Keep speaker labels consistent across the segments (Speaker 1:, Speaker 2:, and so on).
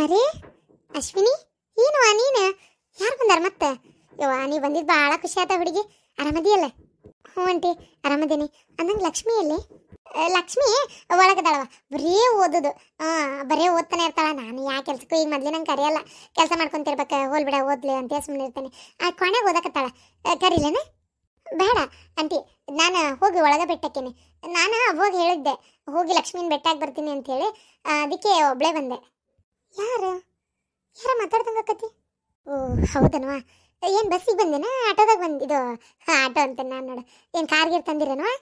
Speaker 1: ಅರೆ ಅಶ್ವಿನಿ, ಏನು ನೀನು? ಯಾರು ಬಂದಾರ ಮತ್ತೆ? ಯವ್ವ, ನೀ ಬಂದಿದ್ದು ಭಾಳ ಖುಷಿ ಆಯ್ತಾ ಹುಡುಗಿ. ಆರಾಮದಿಯಲ್ಲ? ಹ್ಞೂ ಆಂಟಿ, ಆರಾಮದೀನಿ. ಅಂದಂಗೆ ಲಕ್ಷ್ಮಿ ಎಲ್ಲಿ? ಲಕ್ಷ್ಮಿ ಒಳಗದಾಳವ, ಬರೀ ಓದೋದು. ಬರೀ ಓದ್ತಾನೆ ಇರ್ತಾಳ. ನಾನು ಯಾ ಕೆಲ್ಸಕ್ಕೂ ಈಗ ಮೊದ್ಲು ನಂಗೆ ಕರೆಯಲ್ಲ. ಕೆಲಸ ಮಾಡ್ಕೊಂತಿರ್ಬೇಕು, ಹೋಲ್ ಬಿಡ ಓದ್ಲಿ ಅಂತ ಸುಮ್ಮನೆ ಇರ್ತೇನೆ. ಕೊನೆಗೆ ಓದಕತ್ತಾಳ. ಕರೀಲೇನ? ಬೇಡ ಆಂಟಿ, ನಾನು ಹೋಗಿ ಒಳಗೆ ಬೆಟ್ಟಕ್ಕೇನೆ. ನಾನು ಅವಾಗ ಹೇಳಿದ್ದೆ ಹೋಗಿ ಲಕ್ಷ್ಮೀನ ಬೆಟ್ಟಾಗಿ ಬರ್ತೀನಿ ಅಂತೇಳಿ, ಅದಕ್ಕೆ ಒಬ್ಳೇ ಬಂದೆ. ಯಾರು ಮಾತಾಡ್ದಂಗಕತಿ? ಓ ಹೌದನವಾ? ಏನು ಬಸ್ಸಿಗೆ ಬಂದೇನಾ ಆಟೋದಾಗ ಬಂದಿದ್ದು? ಆಟೋ ಅಂತೇನೆ ನಾನು ನೋಡು. ಏನು ಕಾರ್ಗಿರ್ ತಂದಿರೇನವಾ?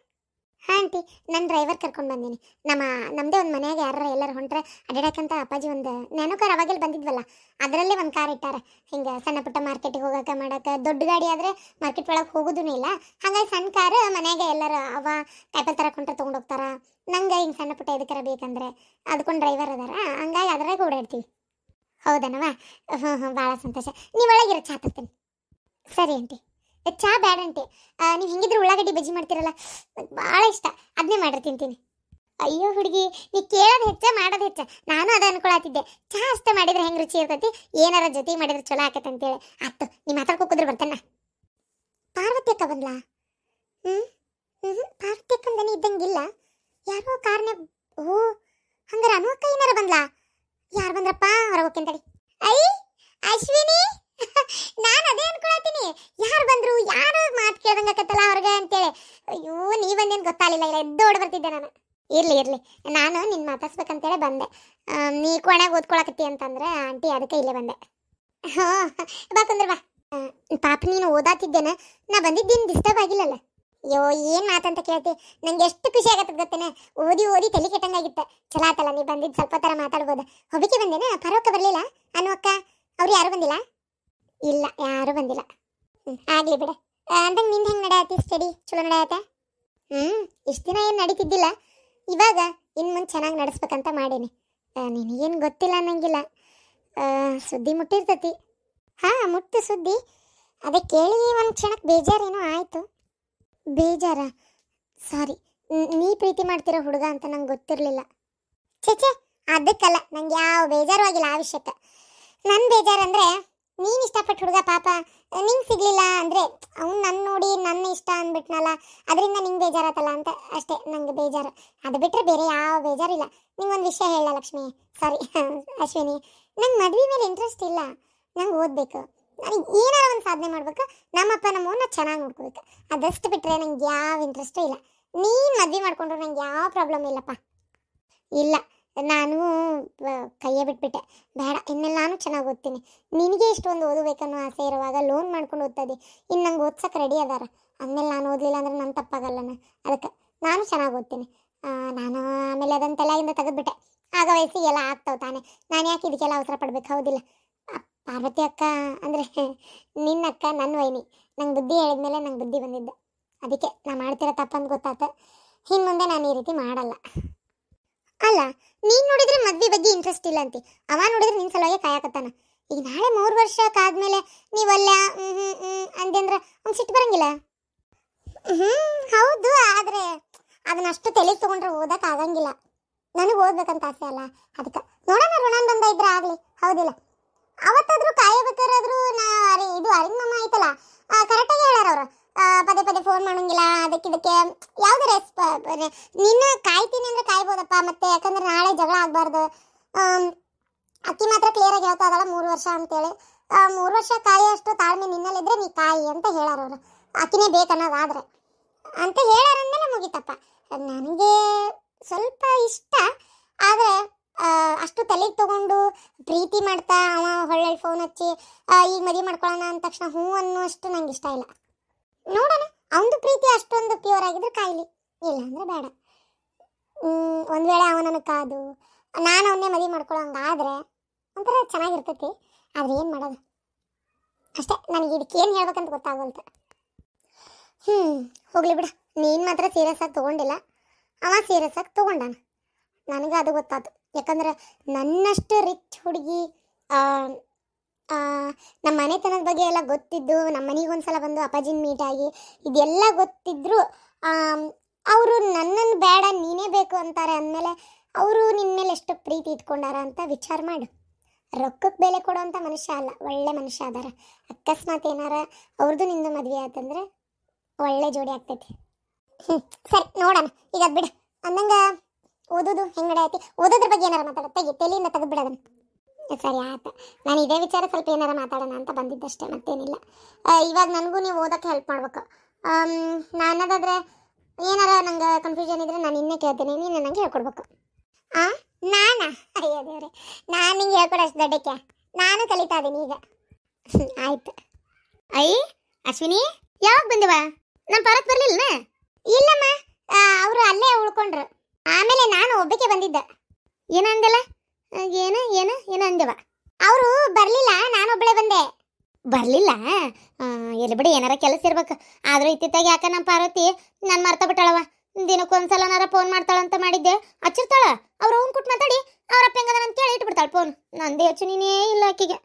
Speaker 1: ಹಾಂ ಆಂಟಿ, ನನ್ನ ಡ್ರೈವರ್ ಕರ್ಕೊಂಡು ಬಂದೀನಿ. ನಮ್ಮದೇ ಒಂದು ಮನೆಯಾಗ ಯಾರು ಎಲ್ಲರೂ ಹೊಂಟ್ರೆ ಅಡ್ಡಾಡಕ್ಕಂತ ಅಪ್ಪಾಜಿ ಒಂದು ನ್ಯಾನೋ ಕಾರ್ ಅವಾಗೆಲ್ಲ ಬಂದಿದ್ವಲ್ಲ, ಅದರಲ್ಲೇ ಒಂದು ಕಾರ್ ಇಟ್ಟಾರ. ಹಿಂಗೆ ಸಣ್ಣ ಪುಟ್ಟ ಮಾರ್ಕೆಟಿಗೆ ಹೋಗೋಕೆ ಮಾಡೋಕೆ. ದೊಡ್ಡ ಗಾಡಿ ಆದರೆ ಮಾರ್ಕೆಟ್ ಒಳಗೆ ಹೋಗೋದೂ ಇಲ್ಲ. ಹಾಗಾಗಿ ಸಣ್ಣ ಕಾರ್ ಮನೆಯಾಗ ಎಲ್ಲರೂ ಅವ ಕಾಯಿಪಲ್ ತರಕ್ಕೆ ಹೊಂಟ್ರೆ ತೊಗೊಂಡೋಗ್ತಾರ. ನಂಗೆ ಹಿಂಗೆ ಸಣ್ಣ ಪುಟ್ಟ ಇದಕ್ಕಾರ ಬೇಕಂದ್ರೆ ಅದಕ್ಕೊಂದು ಡ್ರೈವರ್ ಅದಾರ. ಹಂಗಾಗಿ ಅದ್ರಾಗ ಓಡಾಡ್ತೀವಿ. ಹೌದನವಾ? ಭಾಳ ಸಂತೋಷ. ನೀವು ಒಳಗಿರೋ ಚಾ ತರ್ತೀನಿ. ಸರಿ ಆಂಟಿ. ಚಾ ಬೇಡ ಆಂಟಿ, ನೀವು ಹಿಂಗಿದ್ರೆ ಉಳ್ಳಾಗಡ್ಡಿ ಬಜ್ಜಿ ಮಾಡ್ತೀರಲ್ಲ, ಭಾಳ ಇಷ್ಟ. ಅದನ್ನೇ ಮಾಡ್ರಿ ತಿಂತೀನಿ. ಅಯ್ಯೋ ಹುಡುಗಿ, ನೀ ಕೇಳೋದು ಹೆಚ್ಚ ಮಾಡೋದು ಹೆಚ್ಚ. ನಾನು ಅದು ಅನ್ಕೊಳತ್ತಿದ್ದೆ, ಚಾ ಅಷ್ಟೇ ಮಾಡಿದ್ರೆ ಹೆಂಗೆ ರುಚಿ ಇರ್ತೈತಿ, ಏನಾರ ಜೊತೆಗೆ ಮಾಡಿದ್ರೆ ಚಲೋ ಆಕತ್ತೆ ಅಂತೇಳಿ. ಆಯ್ತು, ನೀವು ಮಾತಾಡ್ಕೋದ್ರೆ ಬರ್ತಾನ. ಪಾರ್ವತಿ ಅಕ್ಕ ಬಂದ್ಲಾ? ಪಾರ್ವತಿ ಅಕ್ಕಂದನೇ ಇದ್ದಂಗಿಲ್ಲ. ಯಾರೋ ಕಾರ್ನೆ. ಓ ಹಂಗಾರ ಅನು ಅಕ್ಕ ಏನಾರ ಬಂದ್ಲಾ? ಯಾರು ಬಂದ್ರಪ್ಪ? ಹೊರಗೆ ಹೋಗ್ತೇನೆ. ಐ ಅಶ್ವಿನಿ, ನಾನು ಅದೇ ಅನ್ಕೊಳತೀನಿ, ಯಾರು ಬಂದ್ರು, ಯಾರು ಮಾತು ಕೇಳ್ದಂಗತ್ತಲ್ಲ ಅವ್ರಿಗೆ ಅಂತೇಳಿ. ಅಯ್ಯೋ, ನೀ ಬಂದೇನು ಗೊತ್ತಾಗಲಿಲ್ಲ. ಇಲ್ಲ ಎದ್ದು ಓಡಿ ಬರ್ತಿದ್ದೆ ನಾನು. ಇರ್ಲಿ, ನಾನು ನಿನ್ನ ಮಾತಾಡ್ಸ್ಬೇಕಂತೇಳಿ ಬಂದೆ. ನೀ ಕೊನೆಗೆ ಓದ್ಕೊಳಕತ್ತಿ ಅಂತಂದ್ರೆ ಆಂಟಿ, ಅದಕ್ಕೆ ಇಲ್ಲೇ ಬಂದೆ. ಹಾಂ ಬಾ ಕುಂದ್ರ ಬಾ. ಪಾಪ ನೀನು ಓದಾತಿದ್ದೇನೆ, ನಾ ಬಂದಿದ್ದೇನು ಡಿಸ್ಟರ್ಬ್ ಆಗಿಲ್ಲಲ್ಲ? ಅಯ್ಯೋ, ಏನು ಮಾತಂತ ಕೇಳ್ತಿ, ನಂಗೆ ಎಷ್ಟು ಖುಷಿ ಆಗತ್ತದ ಗೊತ್ತೇನೆ. ಓದಿ ತಲೆ ಕೆಟ್ಟಂಗಾಗಿತ್ತೆ. ಚಲೋ ಆತಲ್ಲ ನೀ ಬಂದಿದ್ದು, ಸ್ವಲ್ಪ ಥರ ಮಾತಾಡ್ಬೋದು. ಹೊಬಿಕೆ ಬಂದೇನೆ. ಪರವಕ್ಕ ಬರಲಿಲ್ಲ? ಅನು ಅಕ್ಕ ಅವ್ರು ಯಾರು ಬಂದಿಲ್ಲ? ಇಲ್ಲ, ಯಾರು ಬಂದಿಲ್ಲ. ಆಗಲಿ ಬಿಡ. ಅಂದಂಗೆ ನಿಂದು ಹೆಂಗೆ ನಡೆಯತ್ತಿ ಸ್ಟಡಿ? ಚಲೋ ನಡೆಯತ್ತೆ? ಇಷ್ಟು ದಿನ ಏನು ನಡೀತಿದ್ದಿಲ್ಲ, ಇವಾಗ ಇನ್ನು ಮುಂದೆ ಚೆನ್ನಾಗಿ ನಡೆಸ್ಬೇಕಂತ ಮಾಡೀನಿ. ನಿನಗೇನು ಗೊತ್ತಿಲ್ಲ ಅನ್ನಂಗಿಲ್ಲ, ಸುದ್ದಿ ಮುಟ್ಟಿರ್ತತಿ. ಹಾಂ, ಮುಟ್ಟು ಸುದ್ದಿ. ಅದೇ ಕೇಳಿ ಒಂದು ಕ್ಷಣಕ್ಕೆ ಬೇಜಾರೇನೋ ಆಯಿತು. ಬೇಜಾರ? ಸಾರಿ, ನೀ ಪ್ರೀತಿ ಮಾಡ್ತಿರೋ ಹುಡುಗ ಅಂತ ನಂಗೆ ಗೊತ್ತಿರಲಿಲ್ಲ. ಛೇ, ಅದಕ್ಕಲ್ಲ, ನಂಗೆ ಯಾವ ಬೇಜಾರು ಆಗಿಲ್ಲ ಆ ವಿಷಯಕ್ಕೆ. ನನ್ನ ಬೇಜಾರಂದರೆ, ನೀನು ಇಷ್ಟಪಟ್ಟು ಹುಡುಗ ಪಾಪ ನಿಂಗೆ ಸಿಗಲಿಲ್ಲ ಅಂದರೆ, ಅವ್ನು ನನ್ನ ನೋಡಿ ನನ್ನ ಇಷ್ಟ ಅಂದ್ಬಿಟ್ನಲ್ಲ, ಅದರಿಂದ ನಿಂಗೆ ಬೇಜಾರಾತಲ್ಲ ಅಂತ ಅಷ್ಟೇ ನಂಗೆ ಬೇಜಾರು. ಅದು ಬಿಟ್ಟರೆ ಬೇರೆ ಯಾವ ಬೇಜಾರಿಲ್ಲ. ನಿಂಗೊಂದು ವಿಷಯ ಹೇಳ ಲಕ್ಷ್ಮಿ, ಸಾರಿ ಅಶ್ವಿನಿ, ನಂಗೆ ಮದುವೆ ಮೇಲೆ ಇಂಟ್ರೆಸ್ಟ್ ಇಲ್ಲ. ನಂಗೆ ಓದಬೇಕು, ನನಗೆ ಏನಾರ ಒಂದು ಸಾಧನೆ ಮಾಡ್ಬೇಕು, ನಮ್ಮಪ್ಪ ನಮ್ಮವನ್ನ ಚೆನ್ನಾಗಿ ನೋಡ್ಕೋಬೇಕು. ಅದಷ್ಟು ಬಿಟ್ಟರೆ ನಂಗೆ ಯಾವ ಇಂಟ್ರೆಸ್ಟು ಇಲ್ಲ. ನೀನು ಮದುವೆ ಮಾಡ್ಕೊಂಡ್ರು ನಂಗೆ ಯಾವ ಪ್ರಾಬ್ಲಮ್ ಇಲ್ಲಪ್ಪ. ಇಲ್ಲ, ನಾನು ಕೈಯೇ ಬಿಟ್ಬಿಟ್ಟೆ. ಬೇಡ, ಇನ್ಮೇಲೆ ನಾನು ಚೆನ್ನಾಗಿ ಓದ್ತೀನಿ. ನಿನಗೆ ಇಷ್ಟೊಂದು ಓದಬೇಕನ್ನೋ ಆಸೆ ಇರುವಾಗ ಲೋನ್ ಮಾಡ್ಕೊಂಡು ಓದ್ತದೆ. ಇನ್ನು ನಂಗೆ ಓದ್ಸಕ್ಕೆ ರೆಡಿ ಅದಾರ. ಅಂದಮೇಲೆ ನಾನು ಓದಲಿಲ್ಲ ಅಂದ್ರೆ ನನ್ನ ತಪ್ಪಾಗಲ್ಲನ. ಅದಕ್ಕೆ ನಾನು ಚೆನ್ನಾಗಿ ಓದ್ತೀನಿ. ನಾನು ಆಮೇಲೆ ಅದನ್ನು ತಲೆಯಿಂದ ತೆಗೆದುಬಿಟ್ಟೆ. ಆಗ ವಯಸ್ಸಿಗೆಲ್ಲ ಆಗ್ತಾವೆ ತಾನೆ. ನಾನು ಯಾಕೆ ಇದಕ್ಕೆಲ್ಲ ಅವಸರ ಪಡ್ಬೇಕು? ಹೌದಿಲ್ಲ? ಪಾರ್ವತಿ ಅಕ್ಕ ಅಂದರೆ ನಿನ್ನ ಅಕ್ಕ, ನನ್ನ ವೈನಿ. ನಂಗೆ ಬುದ್ಧಿ ಹೇಳಿದ್ಮೇಲೆ ನಂಗೆ ಬುದ್ಧಿ ಬಂದಿದ್ದೆ. ಅದಕ್ಕೆ ನಾ ಮಾಡ್ತಿರೋ ತಪ್ಪಂತ ಗೊತ್ತಾಯ್ತು. ಇನ್ನು ಮುಂದೆ ನಾನು ಈ ರೀತಿ ಮಾಡಲ್ಲ. ಅಲ್ಲ, ನೀನು ನೋಡಿದ್ರೆ ಮದ್ವೆ ಬಗ್ಗೆ ಇಂಟ್ರೆಸ್ಟ್ ಇಲ್ಲ ಅಂತಿ, ಅವ ನೋಡಿದ್ರೆ ನಿನ್ನ ಸಲುವಾಗಿ ಕಾಯಕತ್ತಾನ. ಈಗ ನಾಳೆ 3 ವರ್ಷಕ್ಕಾದ್ಮೇಲೆ ನೀವಲ್ಲ ಅಂದಂದ್ರೆ ಅವ್ನು ಸಿಟ್ಟು ಬರಂಗಿಲ್ಲ? ಹೌದು, ಆದರೆ ಅದನ್ನಷ್ಟು ತಲೆಗೆ ತೊಗೊಂಡ್ರೆ ಓದಕ್ಕೆ ಆಗಂಗಿಲ್ಲ. ನನಗೆ ಓದ್ಬೇಕಂತ ಆಸೆ ಅಲ್ಲ, ಅದಕ್ಕೆ ನೋಡೋಣ. ಋಣಾನ್ ಬಂದ ಇದ್ರೆ ಆಗಲಿ, ಹೌದಿಲ್ಲ? ಅವತ್ತಾದ್ರೂ ಕಾಯಬೇಕಾದ್ರೂ ಇದು ಅರಿಂಗಮ್ಮ ಐತಲ್ಲ, ಕರೆಕ್ಟಾಗಿ ಹೇಳಾರ ಅವರು. ಪದೇ ಪದೇ ಫೋನ್ ಮಾಡೋಂಗಿಲ್ಲ, ಅದಕ್ಕೆ ಯಾವುದೇ ನಿನ್ನ ಕಾಯ್ತೀನಿ ಅಂದರೆ ಕಾಯ್ಬೋದಪ್ಪ. ಮತ್ತೆ ಯಾಕಂದ್ರೆ ನಾಳೆ ಜಗಳ ಆಗಬಾರ್ದು. ಅಕ್ಕಿ ಮಾತ್ರ ಕ್ಲಿಯರಾಗಿ ಹೇಳ್ತಾ ಇದ್ದಾಳೆ 3 ವರ್ಷ ಅಂತೇಳಿ. 3 ವರ್ಷ ಕಾಯೋಷ್ಟು ತಾಳ್ಮೆ ನಿನ್ನಲ್ಲಿದ್ದರೆ ನೀ ಕಾಯಿ ಅಂತ ಹೇಳಾರವ್ರು. ಅಕ್ಕಿನೇ ಬೇಕನ್ನೋದಾದ್ರೆ ಅಂತ ಹೇಳಾರಂದಲೇ ಮುಗಿತಪ್ಪ. ನನಗೆ ಸ್ವಲ್ಪ ಇಷ್ಟ, ಆದರೆ ಅಷ್ಟು ತಲೆಗೆ ತೊಗೊಂಡು ಪ್ರೀತಿ ಮಾಡ್ತಾ ಅವ ಹೊಳ್ಳೆ ಫೋನ್ ಹಚ್ಚಿ ಈಗ ಮದುವೆ ಮಾಡ್ಕೊಳ್ಳೋಣ ಅಂದ ತಕ್ಷಣ ಹ್ಞೂ ಅನ್ನೋಷ್ಟು ನಂಗೆ ಇಷ್ಟ ಇಲ್ಲ. ನೋಡೋಣ, ಅವನದು ಪ್ರೀತಿ ಅಷ್ಟೊಂದು ಪ್ಯೂರ್ ಆಗಿದ್ರೆ ಕಾಯ್ಲಿ, ಇಲ್ಲ ಅಂದರೆ ಬೇಡ. ಒಂದು ವೇಳೆ ಅವನನ್ನು ಕಾದು ನಾನು ಅವನ್ನೇ ಮದುವೆ ಮಾಡ್ಕೊಳ್ಳೋಂಗಾದರೆ ಒಂಥರ ಚೆನ್ನಾಗಿರ್ತೈತಿ. ಆದರೆ ಏನು ಮಾಡೋದು ಅಷ್ಟೇ. ನನಗೆ ಇದಕ್ಕೆ ಏನು ಹೇಳ್ಬೇಕಂತ ಗೊತ್ತಾಗಲ್ತು. ಹೋಗ್ಲಿ ಬಿಡ. ನೀನು ಮಾತ್ರ ಸೀರಿಯಸ್ ಆಗಿ ತೊಗೊಂಡಿಲ್ಲ, ಅವ ಸೀರಿಯಸ್ ಆಗಿ ತೊಗೊಂಡಾನ. ನನಗೆ ಅದು ಗೊತ್ತಾಯ್ತು. ಯಾಕಂದ್ರೆ ನನ್ನಷ್ಟು ರಿಚ್ ಹುಡುಗಿ, ನಮ್ಮ ಮನೆತನದ ಬಗ್ಗೆ ಎಲ್ಲ ಗೊತ್ತಿದ್ದು, ನಮ್ಮ ಮನೆಗೆ ಒಂದ್ಸಲ ಬಂದು ಅಪ್ಪಾಜಿನ ಮೀಟ್ ಆಗಿ ಇದೆಲ್ಲ ಗೊತ್ತಿದ್ರು ಅವರು ನನ್ನನ್ನು ಬೇಡ ನೀನೇ ಬೇಕು ಅಂತಾರೆ ಅಂದಮೇಲೆ ಅವರು ನಿನ್ನ ಮೇಲೆ ಎಷ್ಟು ಪ್ರೀತಿ ಇಟ್ಕೊಂಡಾರ ಅಂತ ವಿಚಾರ ಮಾಡು. ರೊಕ್ಕಕ್ಕೆ ಬೆಲೆ ಕೊಡುವಂಥ ಮನುಷ್ಯ ಅಲ್ಲ, ಒಳ್ಳೆ ಮನುಷ್ಯ ಅದಾರ. ಅಕಸ್ಮಾತ್ ಏನಾರ ಅವ್ರದ್ದು ನಿಂದು ಮದ್ವೆ ಆತಂದ್ರೆ ಒಳ್ಳೆ ಜೋಡಿ ಆಗ್ತೈತಿ. ಸರಿ ನೋಡೋಣ, ಈಗ ಅದು ಬಿಡು. ಅಂದಂಗ ಓದೋದು ಹೆಂಗಡೆ ಐತಿ? ಓದೋದ್ರ ಬಗ್ಗೆ ಏನಾರ ಮಾತಾಡ, ತಲೆಯಿಂದ ತೆಗೆದ್ಬಿಡೋದನ್ನ. ಸರಿ ಆಯ್ತು, ನಾನು ಇದೇ ವಿಚಾರ ಸ್ವಲ್ಪ ಏನಾರ ಮಾತಾಡೋಣ ಅಂತ ಬಂದಿದ್ದಷ್ಟೇ, ಮತ್ತೇನಿಲ್ಲ. ಇವಾಗ ನನಗೂ ನೀವು ಓದೋಕ್ಕೆ ಹೆಲ್ಪ್ ಮಾಡ್ಬೇಕು. ನಾನದಾದ್ರೆ ಏನಾರ ನಂಗೆ ಕನ್ಫ್ಯೂಷನ್ ಇದ್ರೆ ನಾನು ಇನ್ನೇ ಕೇಳ್ತೀನಿ, ನೀನು ನನಗೆ ಹೇಳ್ಕೊಡ್ಬೇಕು. ನಾನಾ? ಅಯ್ಯೋ ದೇವ್ರೆ, ನಾನು ನಿಂಗೆ ಹೇಳ್ಕೊಡೋಷ್ಟು ದೊಡ್ಡಕ್ಕೆ ನಾನು ಕಲಿತಾ ಇದ್ದೀನಿ ಈಗ. ಆಯ್ತು. ಅಶ್ವಿನಿ ಯಾವಾಗ ಬಂದಿವ? ನಮ್ಮ ಪರತ್ ಬರ್ಲಿಲ್ಲ? ಇಲ್ಲಮ್ಮ, ಅವರು ಅಲ್ಲೇ ಉಳ್ಕೊಂಡ್ರು. ಆಮೇಲೆ ನಾನು ಒಬ್ಬಕ್ಕೆ ಬಂದಿದ್ದೆ. ಏನಂದಲ್ಲ? ಏನು ಅಂದವ? ಅವರು ಬರ್ಲಿಲ್ಲ, ನಾನೊಬ್ಬಳೇ ಬಂದೆ. ಬರ್ಲಿಲ್ಲ? ಎಲ್ಲಿ ಬಿಡಿ, ಏನಾರ ಕೆಲಸ ಇರ್ಬೇಕು. ಆದ್ರೂ ಇತ್ತಿತ್ತಾಗ ಯಾಕ ನಮ್ಮ ಪಾರ್ವತಿ ನಾನು ಮರ್ತ ಬಿಟ್ಟಾಳವ. ದಿನಕ್ಕೊಂದ್ಸಲನಾರ ಫೋನ್ ಮಾಡ್ತಾಳಂತ ಮಾಡಿದ್ದೆ, ಹಚ್ಚಿರ್ತಾಳ. ಅವ್ರು ಅವ್ನು ಕುಟ್ ಮಾತಾಡಿ ಅವ್ರ ಅಪ್ಪ ಹೆಂಗದ ಅಂತೇಳಿ ಇಟ್ಬಿಡ್ತಾಳೆ ಫೋನ್. ನಂದೇ ಯೋಚನೆನೇ ಇಲ್ಲ ಆಕಿಗೆ.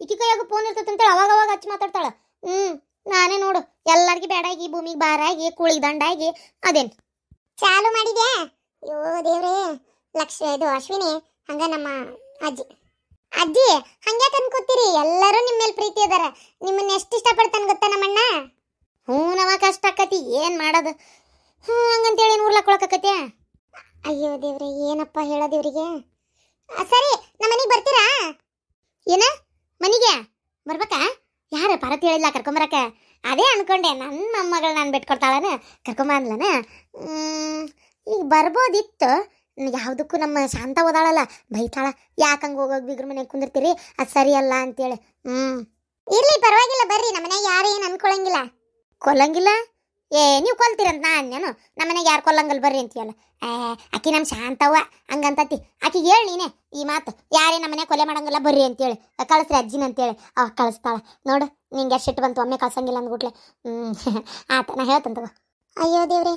Speaker 1: ಈಕಿ ಕೈಯಾಗ ಫೋನ್ ಇರ್ತೈತಂತೇಳಿ ಅವಾಗ ಹಚ್ಚಿ ಮಾತಾಡ್ತಾಳ. ನಾನೇ ನೋಡು, ಎಲ್ಲರಿಗೂ ಬೇಡಾಗಿ, ಭೂಮಿಗೆ ಬಾರಾಗಿ, ಕೂಳಿಗೆ ದಂಡಾಗಿ ಅದೇನು ಚಾಲು ಮಾಡಿದ್ಯಾ? ಅಯ್ಯೋ ದೇವ್ರೇ, ಇದು ಅಶ್ವಿನಿ, ಹಂಗ ನಮ್ಮ ಅಜ್ಜಿ ಹಂಗ್ಯಾಕೆ ಅನ್ಕೋತೀರಿ? ಎಲ್ಲರೂ ನಿಮ್ಮ ಮೇಲೆ ಪ್ರೀತಿ ಅದಾರ. ನಿಮ್ಮನ್ನ ಎಷ್ಟು ಇಷ್ಟಪಡ್ತಾನೆ ಗೊತ್ತಾ ನಮ್ಮಣ್ಣ? ನವ ಕಷ್ಟ ಆಕತಿ, ಏನ್ ಮಾಡೋದು? ಹಂಗಂತೇಳಿ ಊರ್ಲಾಕೊಳಕತ್ಯ. ಅಯ್ಯೋ ದೇವ್ರೆ, ಏನಪ್ಪ ಹೇಳೋದು ಇವ್ರಿಗೆ? ಸರಿ, ನಮ್ಮ ಮನೆಗೆ ಬರ್ತೀರಾ? ಏನ ಮನೆಗೆ ಬರ್ಬೇಕಾ? ಯಾರ ಪಾರತಿ ಹೇಳಿಲ್ಲ ಕರ್ಕೊಂಬರಕ? ಅದೇ ಅನ್ಕೊಂಡೆ, ನನ್ನ ಮೊಮ್ಮಗಳು ನಾನು ಬಿಟ್ಕೊಡ್ತಾಳನ, ಕರ್ಕೊಂಬ ಅಂದ್ಲನ. ಈಗ ಬರ್ಬೋದಿತ್ತು. ಯಾವುದಕ್ಕೂ ನಮ್ಮ ಶಾಂತ ಓದಾಳಲ್ಲ, ಬೈತಾಳ. ಯಾಕಂಗೆ ಹೋಗೋಗಿ ಬಿಗ್ರ ಮನೆಗೆ ಕುಂದಿರ್ತೀರಿ, ಅದು ಸರಿಯಲ್ಲ ಅಂತೇಳಿ. ಇರ್ಲಿ, ಪರವಾಗಿಲ್ಲ, ಬರ್ರಿ. ನಮ್ಮ ಮನೆಗೆ ಯಾರು ಏನು ಅನ್ಕೊಳಂಗಿಲ್ಲ. ಕೊಲ್ಲಂಗಿಲ್ಲ? ನೀವು ಕೊಲ್ತೀರಂತ ನಾನೇನು? ನಮ್ಮ ಮನೆಗೆ ಯಾರು ಕೊಲ್ಲಂಗಲ್ ಬರ್ರಿ ಅಂತೀಯಲ್ಲ. ಆಕಿ ನಮ್ಮ ಶಾಂತವ್ವ ಹಂಗಂತತಿ. ಆಕಿಗೆ ಹೇಳಿ ನೀನೆ ಈ ಮಾತು, ಯಾರೇ ನಮ್ಮ ಮನೆ ಕೊಲೆ ಮಾಡಂಗಿಲ್ಲ ಬರ್ರಿ ಅಂತೇಳಿ, ಕಳಿಸ್ರಿ ಅಜ್ಜಿನ ಅಂತೇಳಿ. ಕಳಿಸ್ತಾಳ ನೋಡು. ನಿಂಗೆ ಎಷ್ಟು ಬಂತು, ಒಮ್ಮೆ ಕಳ್ಸಂಗಿಲ್ಲ ಅಂದ್ಬಿಟ್ಲೆ. ಆತ, ನಾ ಹೇಳ್ತಂತವ. ಅಯ್ಯೋ ದೇವ್ರಿ,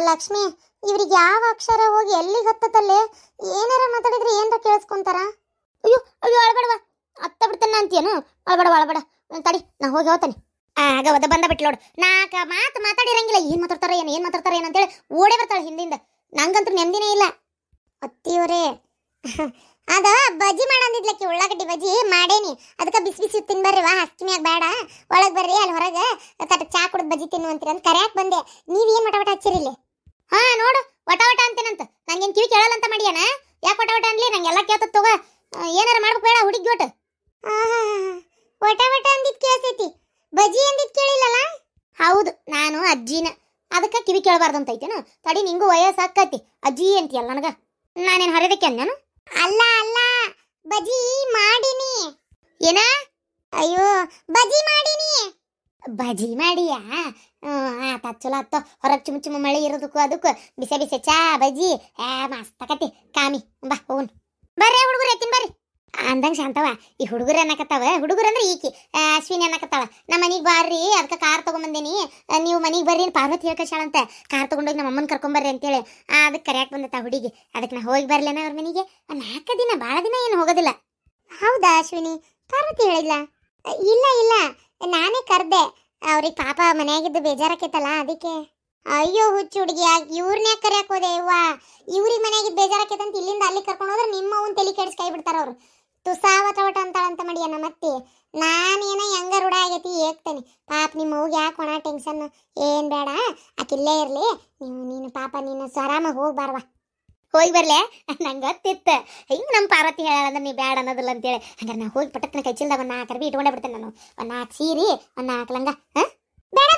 Speaker 1: ಲಕ್ಷ್ಮಿ, ಇವ್ರಿಗೆ ಯಾವ ಅಕ್ಷರ ಹೋಗಿ ಎಲ್ಲಿಗೆ ಹತ್ತತಲ್ಲೇ? ಏನಾರ ಮಾತಾಡಿದ್ರೆ ಏನಾರ ಕೇಳಿಸ್ಕೊಂತಾರ? ಅಯ್ಯೋ ಅಳಬೇಡವ, ಅತ್ತ ಬಿಡ್ತಾನ ಅಂತೀಯನು? ಅಳಬೇಡ ತಡಿ, ನಾ ಹೋಗಿ ಹೇಳ್ತಾನೆ. ಆಗವದ ಬಂದ ಬಿಟ್ಟು ನೋಡು, ನಾಲ್ಕ ಮಾತು ಮಾತಾಡಿರಂಗಿಲ್ಲ. ಏನ್ ಮಾತಾಡ್ತಾರ ಏನಂತೇಳಿ ಓಡೇ ಬರ್ತಾಳೆ ಹಿಂದಿಂದ. ನಂಗಂತೂ ನೆಮ್ಮದಿನೇ ಇಲ್ಲ. ಅತ್ತಿಯವರೇ, ಅದ ಬಜ್ಜಿ ಮಾಡಂದಿದ್ಲಕ್ಕಿ, ಉಳ್ಳಾಗಡ್ಡಿ ಬಜ್ಜಿ ಮಾಡೇನಿ. ಅದಕ್ಕೆ ಬಿಸಿ ತಿನ್ಬರ್ರಿವಾ, ಹಸ್ಕಿನ್ಯಾಗ ಬೇಡ, ಒಳಗೆ ಬರ್ರಿ, ಅಲ್ಲಿ ಹೊರಗೆ ತಟ ಚಾ ಕುಡಿದು ಬಜ್ಜಿ ತಿನ್ನುವಂತೀರಿ ಅಂತ ಕರ್ಯಾಕ್ ಬಂದೆ. ನೀವೇನು ವಟ ಹಚ್ಚಿರಿಲ್ಲಿ? ನೋಡು, ವಟ ಅಂತೇನಂತ. ನಂಗೇನು ಕಿವಿ ಕೇಳಲ್ಲ ಅಂತ ಮಾಡಿಯಾನ? ಯಾಕೆ ವಟ ಅನ್ಲಿ? ನಂಗೆಲ್ಲ ಕೇಳ್ತದ ತಗೋ. ಏನಾರ ಮಾಡ್ಬೇಕು ಬೇಡ ಹುಡುಗಿ ಒಟ್ಟು. ವಟ ಅಂದಿದ್ ಕೇಳ್ಸೈತಿ, ಬಜ್ಜಿ ಅಂದಿದ್ ಕೇಳಿಲ್ಲಲ್ಲ? ಹೌದು, ನಾನು ಅಜ್ಜಿನ, ಅದಕ್ಕೆ ಕಿವಿ ಕೇಳಬಾರ್ದಂತೈತೇನು? ತಡಿ, ನಿಂಗೂ ವಯಸ್ಸು ಆಕತಿ, ಅಜ್ಜಿ ಅಂತೀಯಲ್ಲ ನನಗ. ನಾನೇನು ಹರಿದಕ್ಕೆ ಅಂದ್ಯಾನು? ಅಲ್ಲ, ಬಜ್ಜಿ ಮಾಡೀನಿ. ಏನ? ಅಯ್ಯೋ, ಬಜ್ಜಿ ಮಾಡೀನಿ. ಬಜ್ಜಿ ಮಾಡಿಯಾ? ಆತ ಚಲೋ ಆತ. ಹೊರಗೆ ಚುಮ್ಮ ಮಳೆ ಇರೋದಕ್ಕೂ ಅದಕ್ಕೂ ಬಿಸಿ ಚಾ ಬಜ್ಜಿ ಮಸ್ತ್ ಆಕತಿ. ಕಾಮಿ ಬಾ ಹೋಗುನ್. ಬರ್ರಿ ಹುಡುಗರು, ಎತ್ತಿನ ಬರ್ರಿ ಅಂದಂಗೆ ಶಾಂತವ. ಈ ಹುಡುಗರು ಅನ್ನಕತ್ತಾವ, ಹುಡುಗರು ಅಂದ್ರೆ ಈಕಿ ಅಶ್ವಿನಿ ಅನ್ನಕತ್ತಾವ. ನಮ್ಮ ಮನೆಗೆ ಬಾರ್ರಿ, ಅದಕ್ಕೆ ಕಾರ್ ತೊಗೊಂಬಂದೇನಿ, ನೀವು ಮನೆಗೆ ಬರ್ರಿ ಪಾರ್ವತಿ ಹೇಳ್ಕಶಾಳಂತೆ. ಕಾರ್ ತೊಗೊಂಡೋಗಿ ನಮ್ಮ ಅಮ್ಮನ ಕರ್ಕೊಂಬರ್ರಿ ಅಂತೇಳಿ ಅದಕ್ಕೆ ಕರ್ಯಾಕೆ ಬಂದತ್ತ ಹುಡುಗಿ. ಅದಕ್ಕೆ ನಾ ಹೋಗಿ ಬರ್ಲೇನ ಅವ್ರ ಮನೆಗೆ. 4 ದಿನ, ಭಾಳ ದಿನ ಏನು ಹೋಗೋದಿಲ್ಲ. ಹೌದಾ ಅಶ್ವಿನಿ? ಪಾರ್ವತಿ ಹೇಳಿಲ್ಲ? ಇಲ್ಲ, ನಾನೇ ಕರ್ದೆ. ಅವ್ರಿಗೆ ಪಾಪ ಮನೆಯಾಗಿದ್ದು ಬೇಜಾರಾಕೈತಲ್ಲ, ಅದಕ್ಕೆ. ಅಯ್ಯೋ ಹುಚ್ಚು ಹುಡುಗಿ, ಇವ್ರನ್ನೇ ಕರ್ಯಾಕ್ ಹೋದೆ ಅವ್ವ. ಇವ್ರಿಗೆ ಮನೆಯಾಗಿದ್ದು ಬೇಜಾರಾಕೈತಂತ ಇಲ್ಲಿಂದ ಅಲ್ಲಿ ಕರ್ಕೊಂಡು ಹೋದ್ರೆ ನಿಮ್ಮ ಅವ್ನ ತಲೆ ಕೆಡಿಸಿ ಕೈ ಬಿಡ್ತಾರ ಅವ್ರು. ತುಸಾವಟ ಅಂತಾಳಂತ ಮಾಡಿಯನ್ನ ಮತ್ತೆ. ನಾನೇನ ಹೆಂಗ ರೂಢ ಆಗೈತಿ ಹೇಳ್ತೇನೆ. ಪಾಪ ನಿಮ್ಮ ಅವ್ಗೆ ಯಾಕೆ ಒಣ ಟೆನ್ಷನ್? ಏನು ಬೇಡ, ಆಕಿಲ್ಲೇ ಇರಲಿ. ನೀನು ಪಾಪ ನೀನು ಆರಾಮಾಗಿ ಹೋಗಿ ಬಾರ್ವಾ. ಹೋಗಿ ಬರ್ಲೆ? ನಂಗೆ ಗೊತ್ತಿತ್ತು ಹಿಂಗೆ ನಮ್ಮ ಪಾರ್ವತಿ ಹೇಳಂದ್ರೆ ನೀವು ಬೇಡ ಅನ್ನೋದಿಲ್ಲ ಅಂತೇಳಿ. ಹಂಗಾರೆ ನಾ ಹೋಗಿ ಪಟ್ಟಕ್ಕನ ಕೈ ಚೀಲ್ದಾಗ ಒಂದು 4 ಅರ್ಬಿ ಇಟ್ಕೊಂಡೇ ಬಿಡ್ತೇನೆ ನಾನು. 4 ಸೀರೆ, 4 ಲಂಗ. ಬೇಡ,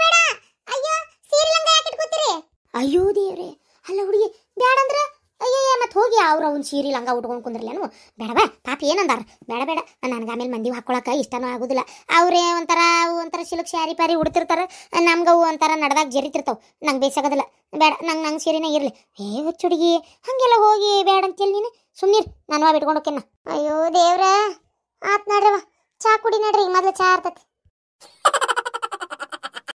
Speaker 1: ಅಯ್ಯೋ ಸೀರೆ ಲಂಗ ಯಾಕೆ ಇಟ್ಕೋತೀರಿ? ಅಯ್ಯೋ ದೇವ್ರೆ, ಅಲ್ಲ ಹುಡುಗಿ ಬೇಡ ಅಂದ್ರೆ ಅಯ್ಯಯ್ಯ ಮತ್ತೆ ಹೋಗಿ ಅವ್ನು ಸೀರೆ ಲಂಗ ಉಟ್ಕೊಂಡು ಕುಂದ್ರಲೇನು? ಬೇಡವಾ ಪಾಪ ಏನಂದಾರ? ಬೇಡ, ನನಗೆ ಆಮೇಲೆ ಮಂದಿ ಹಾಕ್ಕೊಳಕ್ಕೆ ಇಷ್ಟನೂ ಆಗೋದಿಲ್ಲ. ಅವರೇ ಒಂಥರ ಸಿಲುಕ್ ಸ್ಯಾರಿ ಪಾರಿ ಉಡ್ತಿರ್ತಾರೆ, ನಮ್ಗೆ ಅವು ಒಂಥರ ನಡ್ದಾಗ ಜರಿತಿರ್ತಾವೆ. ನಂಗೆ ಬೇಸಾಗೋದಿಲ್ಲ, ಬೇಡ. ನಂಗೆ ಸೀರೆನೇ ಇರಲಿ. ಹುಚ್ಚು ಹುಡುಗಿ, ಹಾಗೆಲ್ಲ ಹೋಗಿ ಬೇಡ ಅಂತೇಳಿ ನೀನು ಸುಮ್ಮನಿರು, ನಾನು ಬಿಟ್ಕೊಂಡು ಹೋಗ್ತೇನೆ. ಅಯ್ಯೋ ದೇವ್ರ, ಆತ್ ನಡ್ರವ, ಚಾ ಕುಡಿ ನಡ್ರಿ, ಮೊದಲು ಚಾ ಇರ್ತೈತಿ.